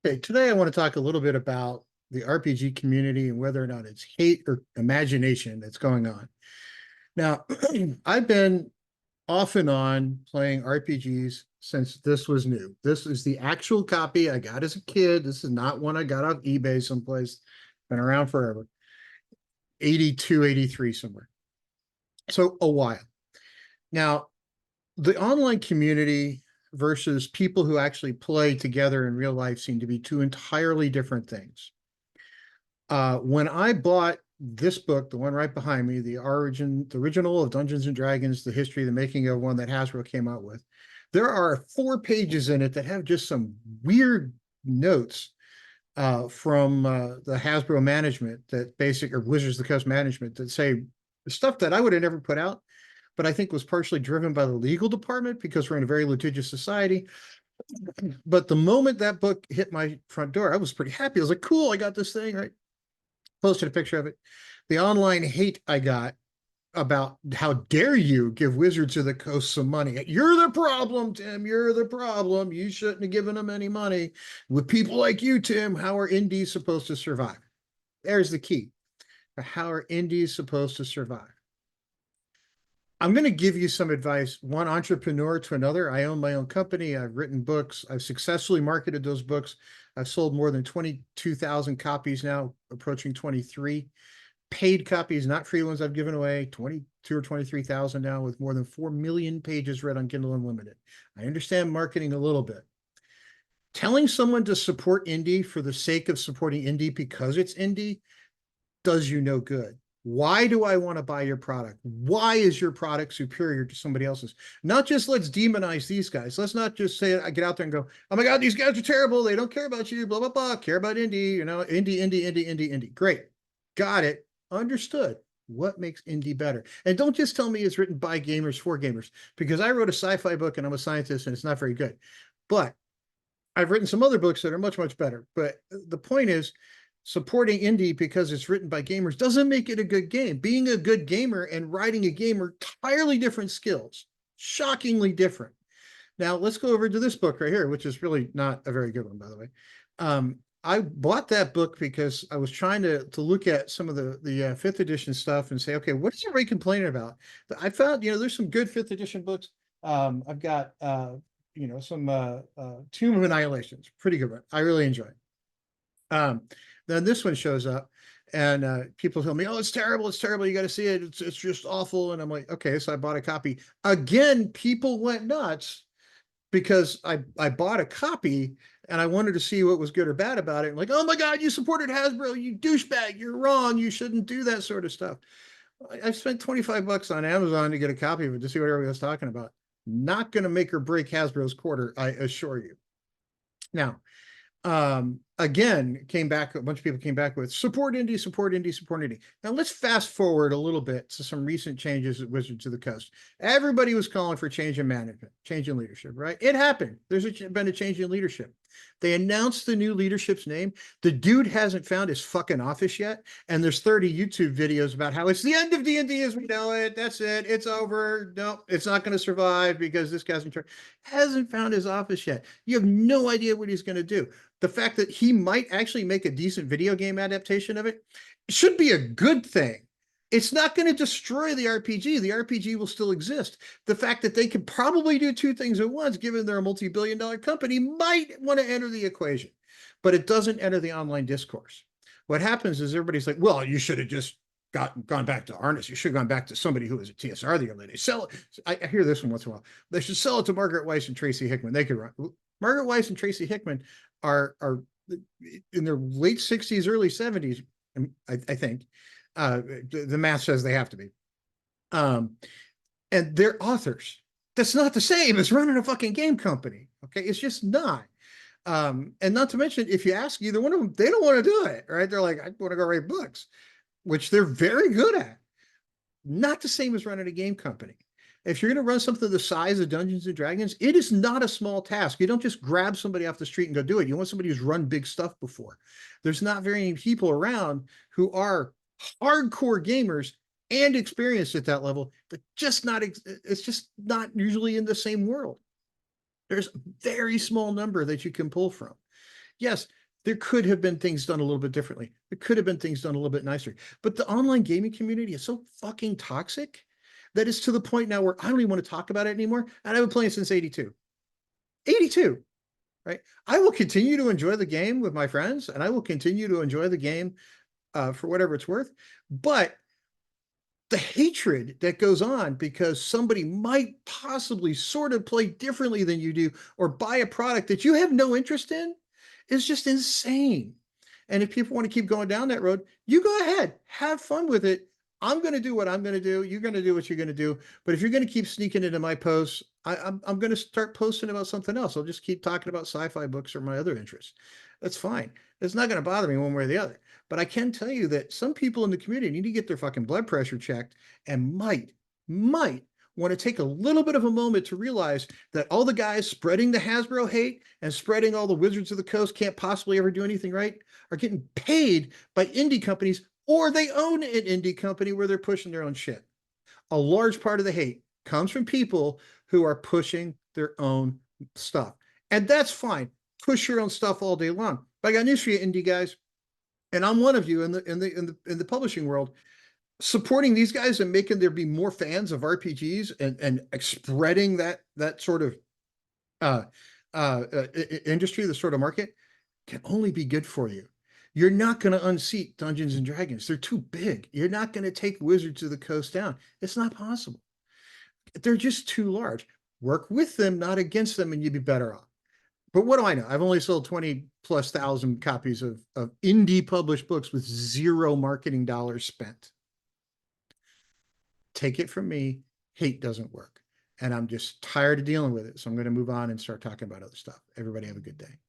Okay, today I want to talk a little bit about the RPG community and whether or not it's hate or imagination that's going on. Now, I've been off and on playing RPGs since this was new. This is the actual copy I got as a kid. This is not one I got off eBay someplace. Been around forever. 82, 83 somewhere. So a while. Now, the online community versus people who actually play together in real life seem to be two entirely different things. When I bought this book, the one right behind me, the original of Dungeons and Dragons, the history, the making of one that Hasbro came out with, there are 4 pages in it that have just some weird notes from the Hasbro management or Wizards of the Coast management that say stuff that I would have never put out, but I think was partially driven by the legal department because we're in a very litigious society. But the moment that book hit my front door, I was pretty happy. I was like, cool, I got this thing, right? Posted a picture of it. The online hate I got about how dare you give Wizards of the Coast some money. You're the problem, Tim. You're the problem. You shouldn't have given them any money. With people like you, Tim, how are indies supposed to survive? There's the key. How are indies supposed to survive? I'm going to give you some advice, one entrepreneur to another. I own my own company. I've written books. I've successfully marketed those books. I've sold more than 22,000 copies now, approaching 23. Paid copies, not free ones I've given away, 22 or 23,000 now, with more than 4 million pages read on Kindle Unlimited. I understand marketing a little bit. Telling someone to support indie for the sake of supporting indie because it's indie does you no good. Why do I want to buy your product? Why is your product superior to somebody else's? Not just let's demonize these guys. Let's not just say, I get out there and go, oh my God, these guys are terrible. They don't care about you, blah, blah, blah. Care about indie, indie. Great. Got it. Understood. What makes indie better? And don't just tell me it's written by gamers for gamers, because I wrote a sci-fi book and I'm a scientist and it's not very good. But I've written some other books that are much, much better. But the point is, supporting indie because it's written by gamers doesn't make it a good game. Being a good gamer and writing a game are entirely different skills, shockingly different. Now let's go over to this book right here, which is really not a very good one, by the way. I bought that book because I was trying to look at some of the fifth edition stuff and say, okay, what is everybody complaining about? I found, there's some good fifth edition books. I've got, some Tomb of Annihilations, pretty good one. I really enjoy it. Then this one shows up and people tell me, oh, it's terrible. It's terrible. You got to see it. It's just awful. And I'm like, okay, so I bought a copy. Again, people went nuts because I bought a copy and I wanted to see what was good or bad about it. Like, oh my God, you supported Hasbro, you douchebag. You're wrong. You shouldn't do that sort of stuff. I spent 25 bucks on Amazon to get a copy of it to see what everybody was talking about. Not going to make or break Hasbro's quarter, I assure you. Now, again, a bunch of people came back with support indie, support indie, support indie. Now let's fast forward a little bit to some recent changes at Wizards of the Coast. Everybody was calling for change in management, change in leadership, right? It happened. There's been a change in leadership. They announced the new leadership's name. The dude hasn't found his fucking office yet. And there's 30 YouTube videos about how it's the end of D&D as we know it. That's it. It's over. No, it's not going to survive because this guy's in charge. Hasn't found his office yet. You have no idea what he's going to do. The fact that he might actually make a decent video game adaptation of it should be a good thing. It's not going to destroy the RPG. The RPG will still exist. The fact that they can probably do two things at once, given they're a multi-billion-dollar company, might want to enter the equation, but it doesn't enter the online discourse. What happens is everybody's like, well, you should have just gone back to Arnis. You should have gone back to somebody who was a TSR the other day. Sell it. I hear this one once in a while. They should sell it to Margaret Weiss and Tracy Hickman. They could run. Margaret Weiss and Tracy Hickman are in their late 60s, early 70s, I think. The math says they have to be. And they're authors. That's not the same as running a fucking game company. Okay, it's just not. And not to mention, if you ask either one of them, they don't want to do it, right? They're like, I want to go write books, which they're very good at. Not the same as running a game company. If you're going to run something the size of Dungeons and Dragons, it is not a small task. You don't just grab somebody off the street and go do it. You want somebody who's run big stuff before. There's not very many people around who are hardcore gamers and experienced at that level, but it's just not usually in the same world. There's a very small number that you can pull from. Yes, there could have been things done a little bit differently. There could have been things done a little bit nicer. But the online gaming community is so fucking toxic that it's to the point now where I don't even want to talk about it anymore. And I've been playing since 82. 82, right? I will continue to enjoy the game with my friends and I will continue to enjoy the game for whatever it's worth. But the hatred that goes on because somebody might possibly sort of play differently than you do or buy a product that you have no interest in is just insane. And if people want to keep going down that road, you go ahead, have fun with it. I'm going to do what I'm going to do. You're going to do what you're going to do. But if you're going to keep sneaking into my posts, I'm going to start posting about something else. I'll just keep talking about sci-fi books or my other interests. That's fine. It's not going to bother me one way or the other. But I can tell you that some people in the community need to get their fucking blood pressure checked and might want to take a little bit of a moment to realize that all the guys spreading the Hasbro hate and spreading all the Wizards of the Coast can't possibly ever do anything right are getting paid by indie companies, or they own an indie company where they're pushing their own shit. A large part of the hate comes from people who are pushing their own stuff. And that's fine. Push your own stuff all day long. But I got news for you, indie guys. And I'm one of you in the publishing world, supporting these guys and making there be more fans of RPGs and spreading that sort of uh, industry, the sort of market, can only be good for you. You're not going to unseat Dungeons and Dragons. They're too big. You're not going to take Wizards of the Coast down. It's not possible. They're just too large. Work with them, not against them, and you'd be better off. But what do I know? I've only sold 20 plus thousand copies of indie published books with zero marketing dollars spent. Take it from me, hate doesn't work. And I'm just tired of dealing with it. So I'm going to move on and start talking about other stuff. Everybody have a good day.